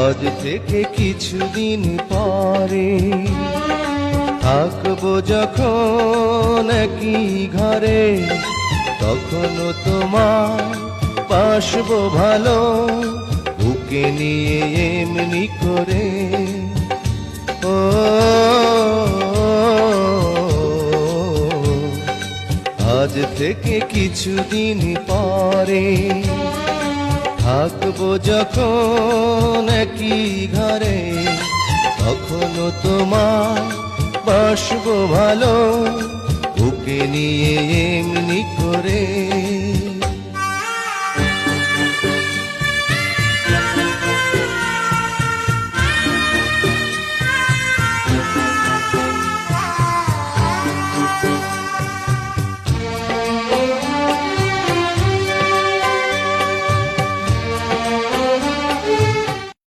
আজ থেকে কিছুদিন পরে থাকবো যখন একই ঘরে, তখনও তোমার বাসবো ভালো, বুকে নিয়ে এমনি করে। ও আজ থেকে কিছুদিন পরে থাকবো যখন একই ঘরে, তখনও তোমার বাসবো ভালো, বুকে নিয়ে এমনি করে।